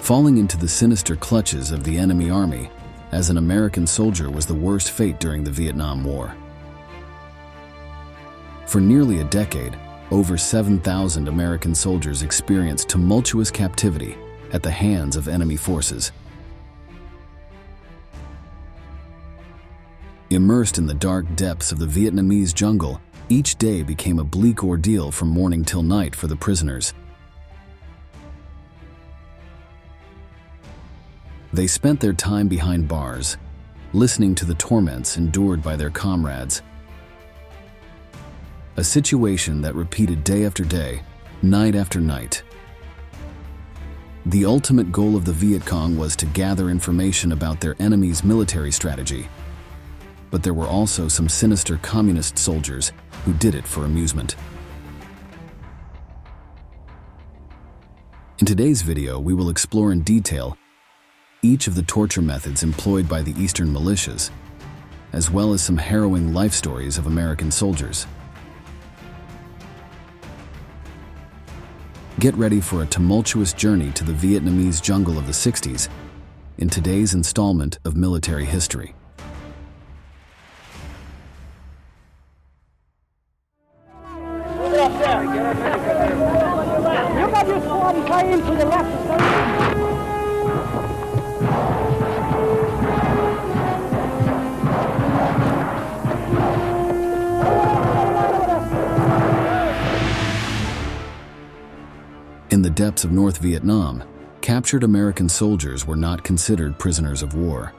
falling into the sinister clutches of the enemy army as an American soldier was the worst fate during the Vietnam War. For nearly a decade, over 7,000 American soldiers experienced tumultuous captivity at the hands of enemy forces. Immersed in the dark depths of the Vietnamese jungle, each day became a bleak ordeal from morning till night for the prisoners. They spent their time behind bars, listening to the torments endured by their comrades. A situation that repeated day after day, night after night. The ultimate goal of the Viet Cong was to gather information about their enemy's military strategy. But there were also some sinister communist soldiers who did it for amusement. In today's video, we will explore in detail each of the torture methods employed by the Eastern militias, as well as some harrowing life stories of American soldiers. Get ready for a tumultuous journey to the Vietnamese jungle of the 60s in today's installment of Military History. To the left. In the depths of North Vietnam, captured American soldiers were not considered prisoners of war.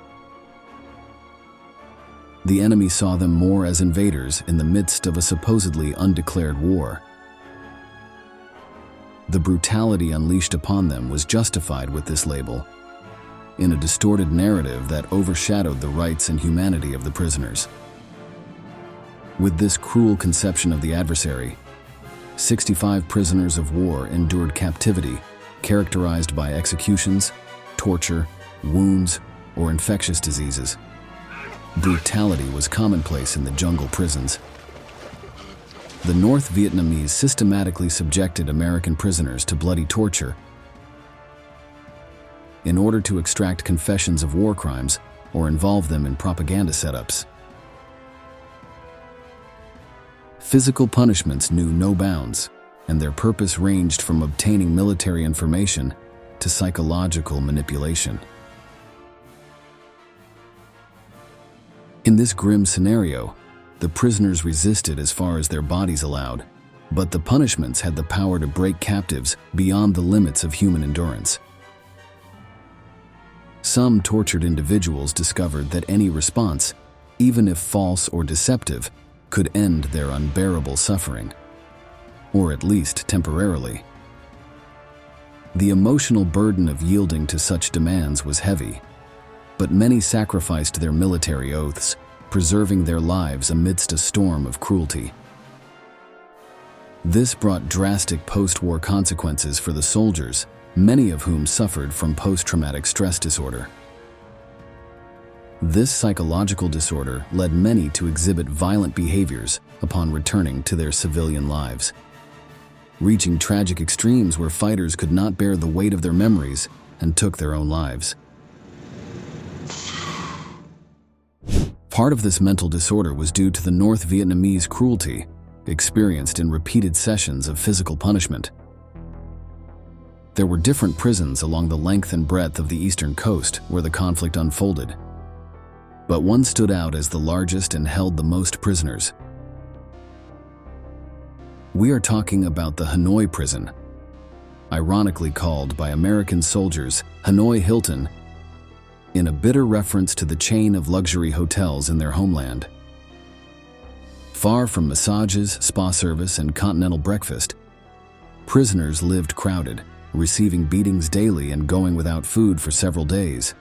The enemy saw them more as invaders in the midst of a supposedly undeclared war. The brutality unleashed upon them was justified with this label, in a distorted narrative that overshadowed the rights and humanity of the prisoners. With this cruel conception of the adversary, 65 prisoners of war endured captivity characterized by executions, torture, wounds, or infectious diseases. Brutality was commonplace in the jungle prisons. The North Vietnamese systematically subjected American prisoners to bloody torture in order to extract confessions of war crimes or involve them in propaganda setups. Physical punishments knew no bounds, and their purpose ranged from obtaining military information to psychological manipulation. In this grim scenario, the prisoners resisted as far as their bodies allowed, but the punishments had the power to break captives beyond the limits of human endurance. Some tortured individuals discovered that any response, even if false or deceptive, could end their unbearable suffering, or at least temporarily. The emotional burden of yielding to such demands was heavy, but many sacrificed their military oaths, preserving their lives amidst a storm of cruelty. This brought drastic post-war consequences for the soldiers, many of whom suffered from post-traumatic stress disorder. This psychological disorder led many to exhibit violent behaviors upon returning to their civilian lives, reaching tragic extremes where fighters could not bear the weight of their memories and took their own lives. Part of this mental disorder was due to the North Vietnamese cruelty experienced in repeated sessions of physical punishment. There were different prisons along the length and breadth of the eastern coast where the conflict unfolded, but one stood out as the largest and held the most prisoners. We are talking about the Hanoi prison, ironically called by American soldiers Hanoi Hilton, in a bitter reference to the chain of luxury hotels in their homeland. Far from massages, spa service, and continental breakfast, prisoners lived crowded, receiving beatings daily and going without food for several days.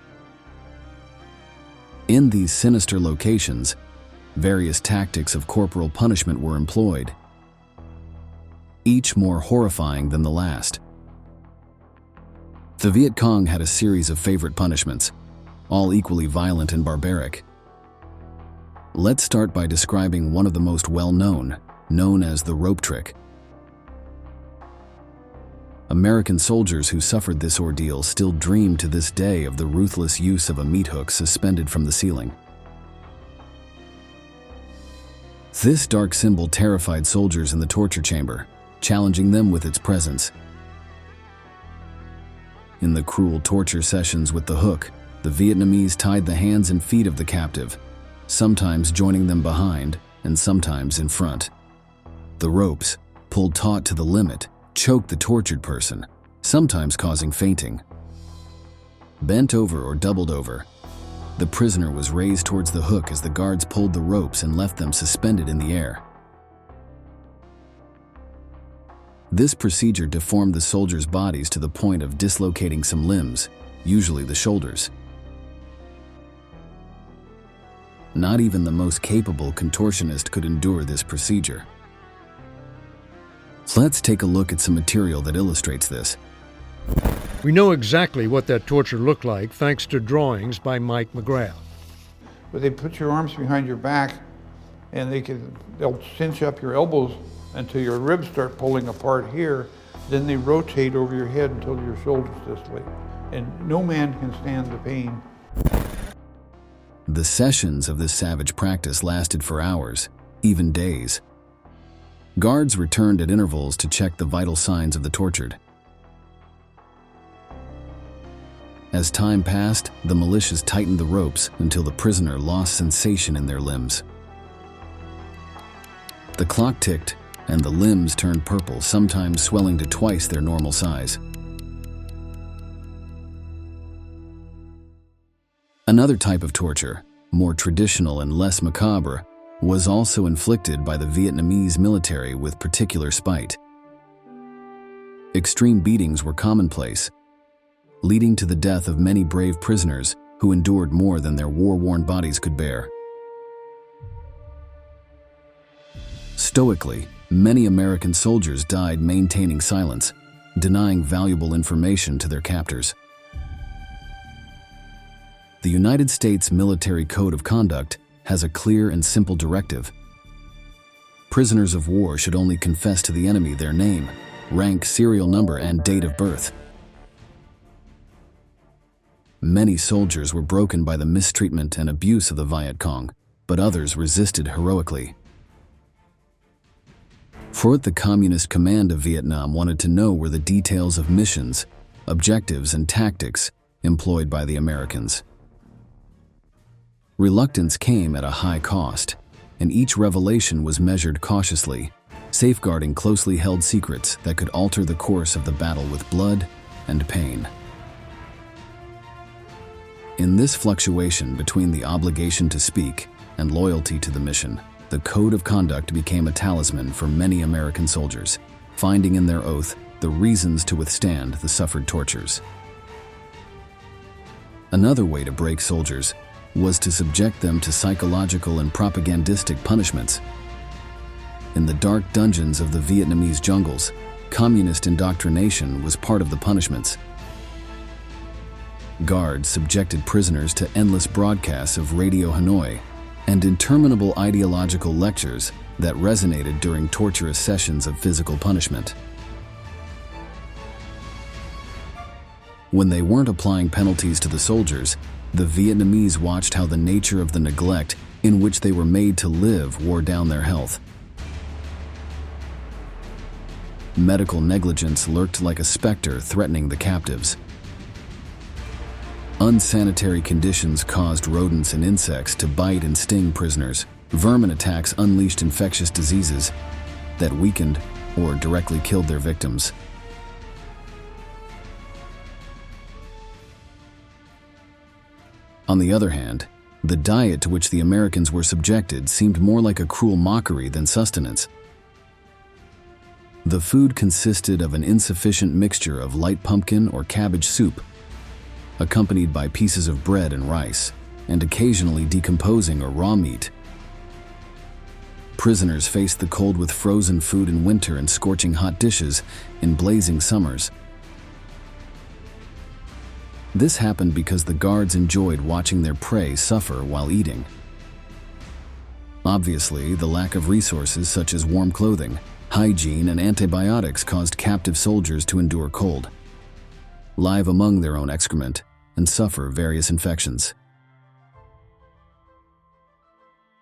In these sinister locations, various tactics of corporal punishment were employed, each more horrifying than the last. The Viet Cong had a series of favorite punishments, all equally violent and barbaric. Let's start by describing one of the most known as the rope trick. American soldiers who suffered this ordeal still dream to this day of the ruthless use of a meat hook suspended from the ceiling. This dark symbol terrified soldiers in the torture chamber, challenging them with its presence. In the cruel torture sessions with the hook, the Vietnamese tied the hands and feet of the captive, sometimes joining them behind and sometimes in front. The ropes, pulled taut to the limit, choked the tortured person, sometimes causing fainting. Bent over or doubled over, the prisoner was raised towards the hook as the guards pulled the ropes and left them suspended in the air. This procedure deformed the soldiers' bodies to the point of dislocating some limbs, usually the shoulders. Not even the most capable contortionist could endure this procedure. Let's take a look at some material that illustrates this. We know exactly what that torture looked like thanks to drawings by Mike McGrath. But they put your arms behind your back and they'll cinch up your elbows until your ribs start pulling apart here. Then they rotate over your head until your shoulders dislocate. And no man can stand the pain. The sessions of this savage practice lasted for hours, even days. Guards returned at intervals to check the vital signs of the tortured. As time passed, the militias tightened the ropes until the prisoner lost sensation in their limbs. The clock ticked, and the limbs turned purple, sometimes swelling to twice their normal size. Another type of torture, more traditional and less macabre, was also inflicted by the Vietnamese military with particular spite. Extreme beatings were commonplace, leading to the death of many brave prisoners who endured more than their war-worn bodies could bear. Stoically, many American soldiers died maintaining silence, denying valuable information to their captors. The United States Military Code of Conduct has a clear and simple directive. Prisoners of war should only confess to the enemy their name, rank, serial number, and date of birth. Many soldiers were broken by the mistreatment and abuse of the Viet Cong, but others resisted heroically. For what the Communist Command of Vietnam wanted to know were the details of missions, objectives, and tactics employed by the Americans. Reluctance came at a high cost, and each revelation was measured cautiously, safeguarding closely held secrets that could alter the course of the battle with blood and pain. In this fluctuation between the obligation to speak and loyalty to the mission, the Code of Conduct became a talisman for many American soldiers, finding in their oath the reasons to withstand the suffered tortures. Another way to break soldiers was to subject them to psychological and propagandistic punishments. In the dark dungeons of the Vietnamese jungles, communist indoctrination was part of the punishments. Guards subjected prisoners to endless broadcasts of Radio Hanoi and interminable ideological lectures that resonated during torturous sessions of physical punishment. When they weren't applying penalties to the soldiers, the Vietnamese watched how the nature of the neglect in which they were made to live wore down their health. Medical negligence lurked like a specter threatening the captives. Unsanitary conditions caused rodents and insects to bite and sting prisoners. Vermin attacks unleashed infectious diseases that weakened or directly killed their victims. On the other hand, the diet to which the Americans were subjected seemed more like a cruel mockery than sustenance. The food consisted of an insufficient mixture of light pumpkin or cabbage soup, accompanied by pieces of bread and rice, and occasionally decomposing or raw meat. Prisoners faced the cold with frozen food in winter and scorching hot dishes in blazing summers. This happened because the guards enjoyed watching their prey suffer while eating. Obviously, the lack of resources such as warm clothing, Hygiene and antibiotics caused captive soldiers to endure cold, live among their own excrement, and suffer various infections.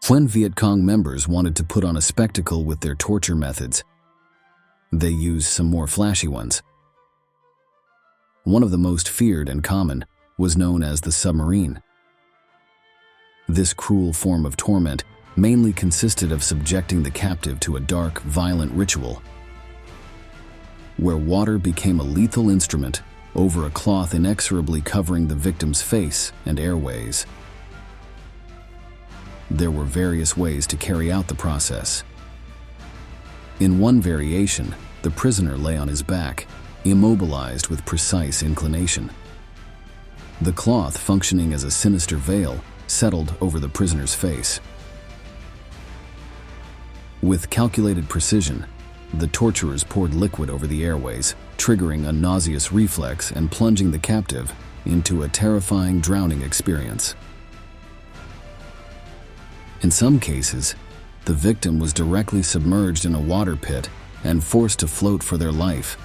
When Viet Cong members wanted to put on a spectacle with their torture methods, they used some more flashy ones. One of the most feared and common was known as the submarine. This cruel form of torment mainly consisted of subjecting the captive to a dark, violent ritual, where water became a lethal instrument over a cloth inexorably covering the victim's face and airways. There were various ways to carry out the process. In one variation, the prisoner lay on his back, immobilized with precise inclination. The cloth, functioning as a sinister veil, settled over the prisoner's face. With calculated precision, the torturers poured liquid over the airways, triggering a nauseous reflex and plunging the captive into a terrifying drowning experience. In some cases, the victim was directly submerged in a water pit and forced to float for their life.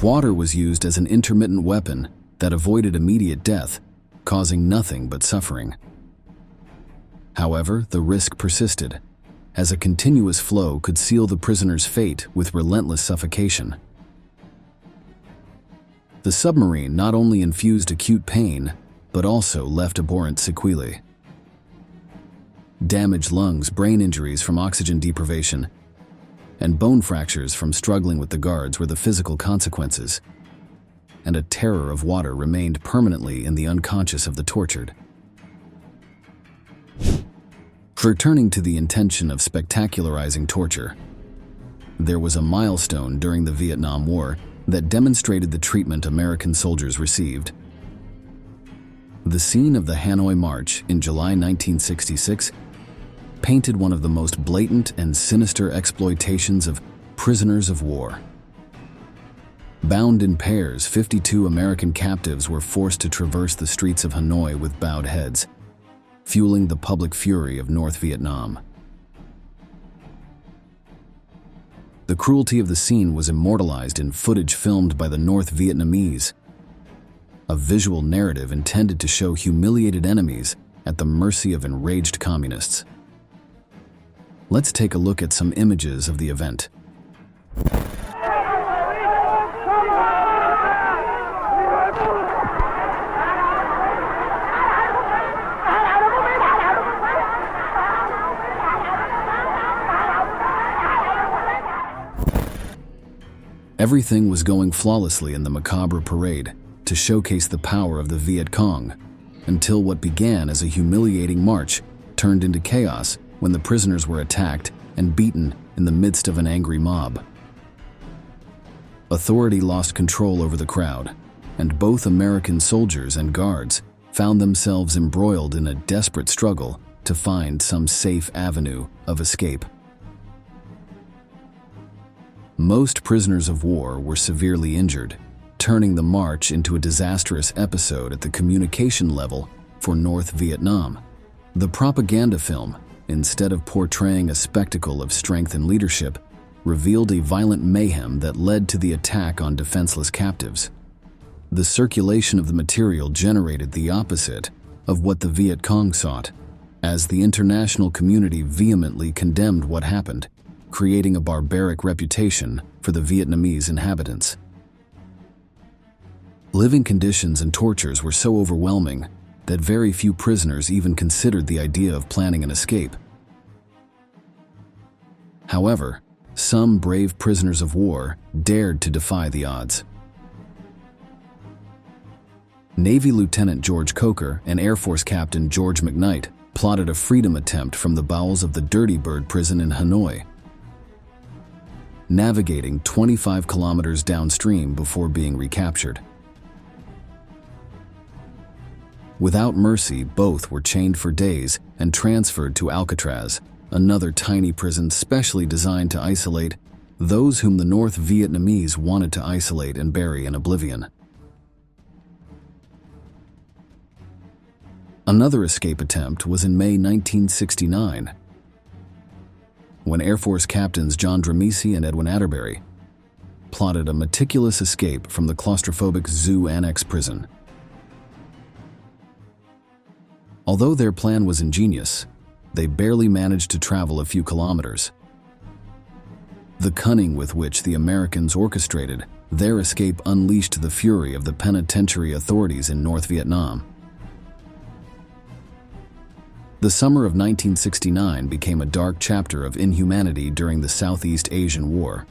Water was used as an intermittent weapon that avoided immediate death, causing nothing but suffering. However, the risk persisted, as a continuous flow could seal the prisoner's fate with relentless suffocation. The submarine not only infused acute pain, but also left abhorrent sequelae. Damaged lungs, brain injuries from oxygen deprivation, and bone fractures from struggling with the guards were the physical consequences, and a terror of water remained permanently in the unconscious of the tortured. Returning to the intention of spectacularizing torture, there was a milestone during the Vietnam War that demonstrated the treatment American soldiers received. The scene of the Hanoi March in July 1966 painted one of the most blatant and sinister exploitations of prisoners of war. Bound in pairs, 52 American captives were forced to traverse the streets of Hanoi with bowed heads, fueling the public fury of North Vietnam. The cruelty of the scene was immortalized in footage filmed by the North Vietnamese, a visual narrative intended to show humiliated enemies at the mercy of enraged communists. Let's take a look at some images of the event. Everything was going flawlessly in the macabre parade to showcase the power of the Viet Cong, until what began as a humiliating march turned into chaos when the prisoners were attacked and beaten in the midst of an angry mob. Authority lost control over the crowd, and both American soldiers and guards found themselves embroiled in a desperate struggle to find some safe avenue of escape. Most prisoners of war were severely injured, turning the march into a disastrous episode at the communication level for North Vietnam. The propaganda film, instead of portraying a spectacle of strength and leadership, revealed a violent mayhem that led to the attack on defenseless captives. The circulation of the material generated the opposite of what the Viet Cong sought, as the international community vehemently condemned what happened, creating a barbaric reputation for the Vietnamese inhabitants. Living conditions and tortures were so overwhelming that very few prisoners even considered the idea of planning an escape. However, some brave prisoners of war dared to defy the odds. Navy Lieutenant George Coker and Air Force Captain George McKnight plotted a freedom attempt from the bowels of the Dirty Bird prison in Hanoi, navigating 25 kilometers downstream before being recaptured. Without mercy, both were chained for days and transferred to Alcatraz, another tiny prison specially designed to isolate those whom the North Vietnamese wanted to isolate and bury in oblivion. Another escape attempt was in May 1969, when Air Force captains John Dramisi and Edwin Atterbury plotted a meticulous escape from the claustrophobic Zoo Annex prison. Although their plan was ingenious, they barely managed to travel a few kilometers. The cunning with which the Americans orchestrated their escape unleashed the fury of the penitentiary authorities in North Vietnam. The summer of 1969 became a dark chapter of inhumanity during the Southeast Asian War.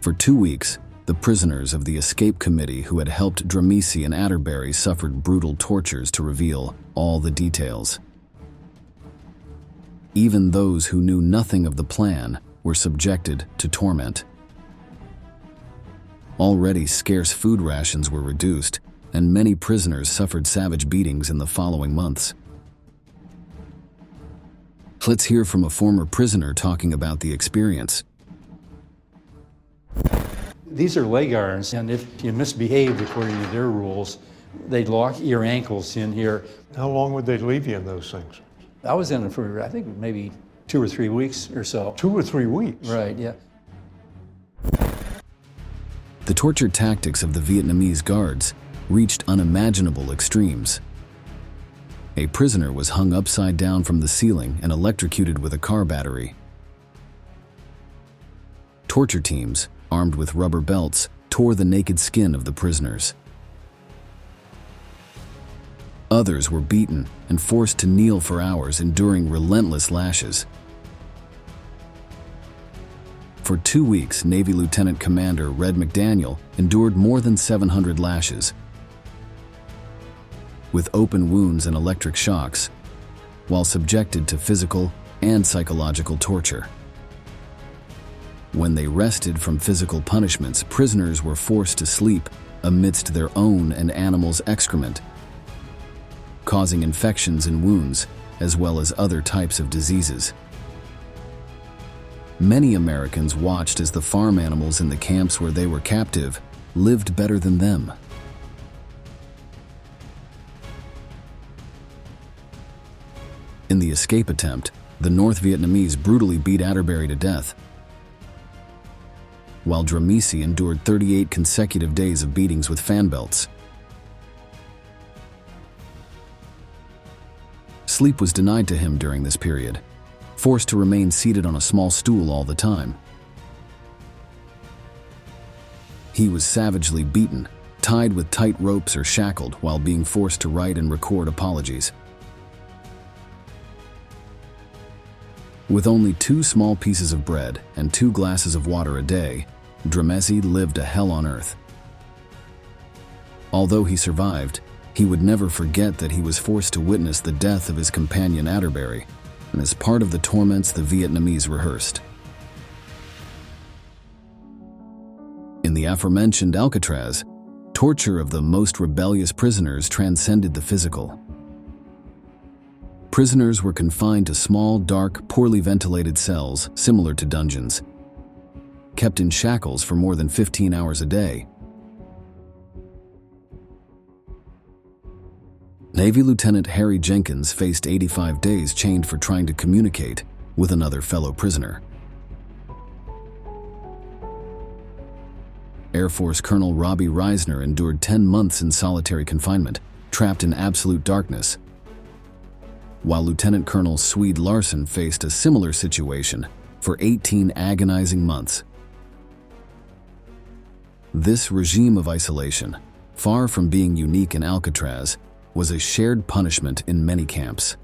For 2 weeks, the prisoners of the escape committee who had helped Dramisi and Atterbury suffered brutal tortures to reveal all the details. Even those who knew nothing of the plan were subjected to torment. Already scarce food rations were reduced, and many prisoners suffered savage beatings in the following months. Let's hear from a former prisoner talking about the experience. These are leg irons, and if you misbehaved according to their rules, they'd lock your ankles in here. How long would they leave you in those things? I was in it for, I think, maybe 2 or 3 weeks or so. 2 or 3 weeks? Right, yeah. The torture tactics of the Vietnamese guards reached unimaginable extremes. A prisoner was hung upside down from the ceiling and electrocuted with a car battery. Torture teams, armed with rubber belts, tore the naked skin of the prisoners. Others were beaten and forced to kneel for hours, enduring relentless lashes. For 2 weeks, Navy Lieutenant Commander Red McDaniel endured more than 700 lashes, with open wounds and electric shocks, while subjected to physical and psychological torture. When they rested from physical punishments, prisoners were forced to sleep amidst their own and animals' excrement, causing infections and wounds, as well as other types of diseases. Many Americans watched as the farm animals in the camps where they were captive lived better than them. In the escape attempt, the North Vietnamese brutally beat Atterbury to death, while Dramisi endured 38 consecutive days of beatings with fan belts. Sleep was denied to him during this period, forced to remain seated on a small stool all the time. He was savagely beaten, tied with tight ropes or shackled while being forced to write and record apologies. With only 2 small pieces of bread and 2 glasses of water a day, Dramisi lived a hell on earth. Although he survived, he would never forget that he was forced to witness the death of his companion Atterbury, and as part of the torments the Vietnamese rehearsed. In the aforementioned Alcatraz, torture of the most rebellious prisoners transcended the physical. Prisoners were confined to small, dark, poorly ventilated cells similar to dungeons, kept in shackles for more than 15 hours a day. Navy Lieutenant Harry Jenkins faced 85 days chained for trying to communicate with another fellow prisoner. Air Force Colonel Robbie Reisner endured 10 months in solitary confinement, trapped in absolute darkness, while Lieutenant Colonel Swede Larson faced a similar situation for 18 agonizing months. This regime of isolation, far from being unique in Alcatraz, was a shared punishment in many camps.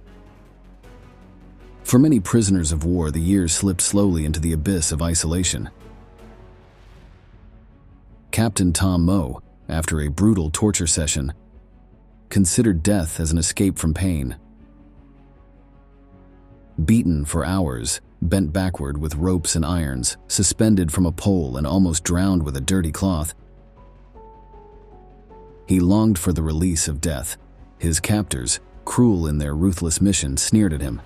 For many prisoners of war, the years slipped slowly into the abyss of isolation. Captain Tom Moe, after a brutal torture session, considered death as an escape from pain. Beaten for hours, bent backward with ropes and irons, suspended from a pole and almost drowned with a dirty cloth, he longed for the release of death. His captors, cruel in their ruthless mission, sneered at him,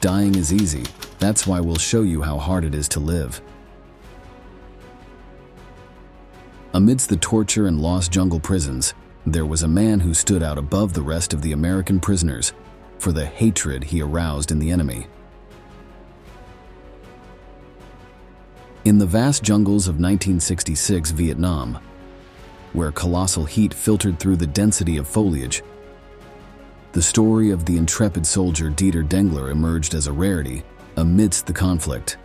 dying is easy. That's why we'll show you how hard it is to live. Amidst the torture and lost jungle prisons, there was a man who stood out above the rest of the American prisoners for the hatred he aroused in the enemy. In the vast jungles of 1966 Vietnam, where colossal heat filtered through the density of foliage, the story of the intrepid soldier Dieter Dengler emerged as a rarity amidst the conflict.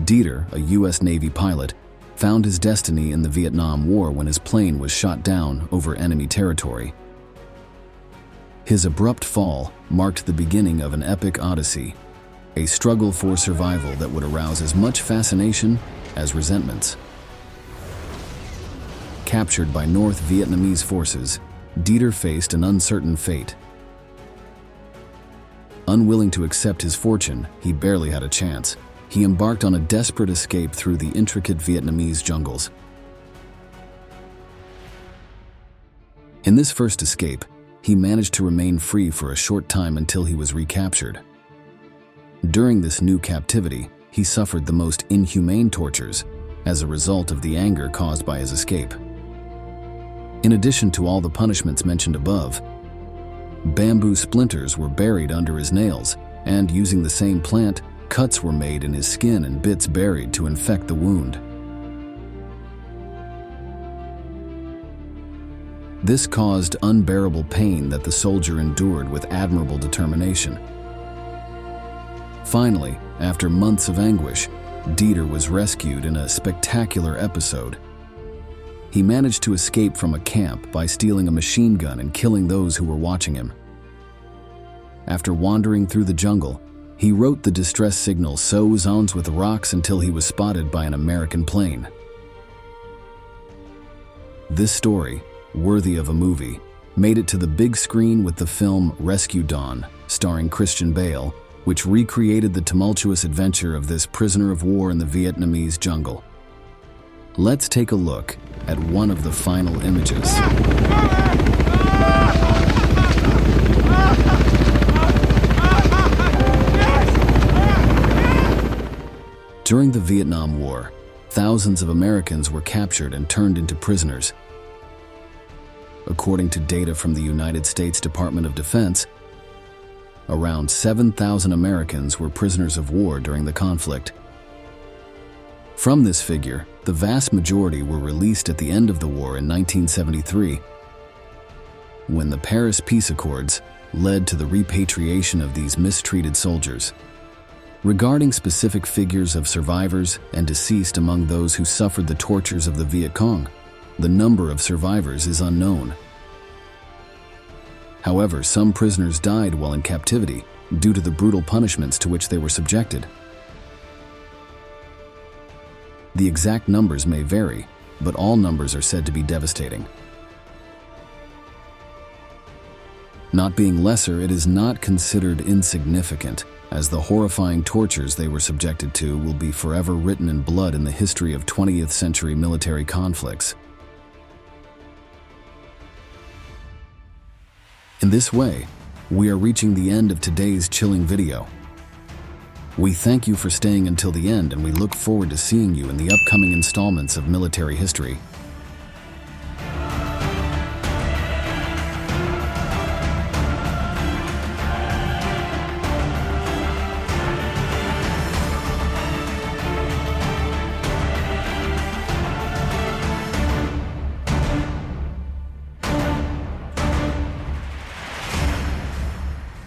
Dieter, a U.S. Navy pilot, found his destiny in the Vietnam War when his plane was shot down over enemy territory. His abrupt fall marked the beginning of an epic odyssey, a struggle for survival that would arouse as much fascination as resentments. Captured by North Vietnamese forces, Dieter faced an uncertain fate. Unwilling to accept his fortune, he barely had a chance. He embarked on a desperate escape through the intricate Vietnamese jungles. In this first escape, he managed to remain free for a short time until he was recaptured. During this new captivity, he suffered the most inhumane tortures as a result of the anger caused by his escape. In addition to all the punishments mentioned above, bamboo splinters were buried under his nails, and using the same plant, cuts were made in his skin and bits buried to infect the wound. This caused unbearable pain that the soldier endured with admirable determination. Finally, after months of anguish, Dieter was rescued in a spectacular episode. He managed to escape from a camp by stealing a machine gun and killing those who were watching him. After wandering through the jungle, he wrote the distress signal "So zones with rocks" until he was spotted by an American plane. This story, worthy of a movie, made it to the big screen with the film Rescue Dawn, starring Christian Bale, which recreated the tumultuous adventure of this prisoner of war in the Vietnamese jungle. Let's take a look at one of the final images. During the Vietnam War, thousands of Americans were captured and turned into prisoners. According to data from the United States Department of Defense, around 7,000 Americans were prisoners of war during the conflict. From this figure, the vast majority were released at the end of the war in 1973, when the Paris Peace Accords led to the repatriation of these mistreated soldiers. Regarding specific figures of survivors and deceased among those who suffered the tortures of the Viet Cong, the number of survivors is unknown. However, some prisoners died while in captivity due to the brutal punishments to which they were subjected. The exact numbers may vary, but all numbers are said to be devastating. Not being lesser, it is not considered insignificant, as the horrifying tortures they were subjected to will be forever written in blood in the history of 20th century military conflicts. In this way, we are reaching the end of today's chilling video. We thank you for staying until the end, and we look forward to seeing you in the upcoming installments of Military History.